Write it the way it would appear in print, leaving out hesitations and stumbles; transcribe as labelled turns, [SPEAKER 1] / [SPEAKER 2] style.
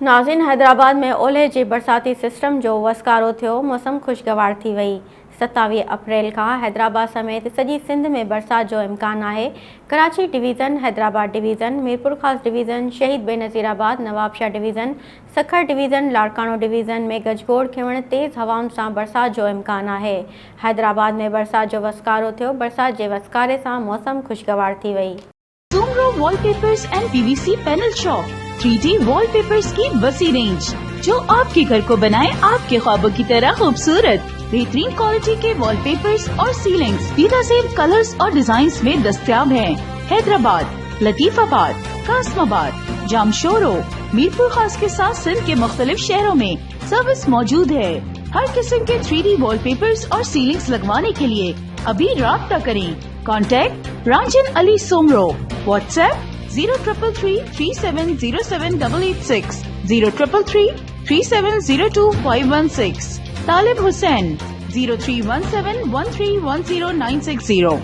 [SPEAKER 1] नाज़रीन, हैदराबाद में ओलह जे बरसाती सिस्टम जो वसकारो थियो, मौसम खुशगवार थी वई। 27 अप्रैल का हैदराबाद समेत सॼी सिंध में बरसात जो इम्कान है। कराची डिवीज़न, हैदराबाद डिवीज़न, मीरपुर ख़ास डिवीज़न, शहीद Benazirabad, Nawabshah division, Sukkur division, Larkana division में गजगोड़ खिवण तेज़ हवाउनि सां बरसात जो इम्कान है। हैदराबाद में बरसात जो वसकारो थियो। बरसात जे वसकारे सां मौसम खुशगवार थी वई।
[SPEAKER 2] Soomro wallpapers and PVC panel shop 3D wallpapers की वसी रेंज जो आपके घर को बनाए आपके ख्वाबों की तरह खूबसूरत। बेहतरीन क्वालिटी के वॉलपेपर्स और सीलिंग्स बेनज़ीर कलर्स और डिजाइन्स में दस्तयाब हैं। हैदराबाद, लतीफाबाद, कासमाबाद, जामशोरो, मीरपुर खास के साथ सिंध के मुख्तलिफ शहरों में सर्विस मौजूद है। हर किस्म के 3D वॉलपेपर्स और सीलिंग्स लगवाने के लिए अभी राब्ता करें। कॉन्टैक्ट रांझन अली सोमरो। व्हाट्सएप 0333370786, 03333702 516। तालिब हुसैन 031713109660।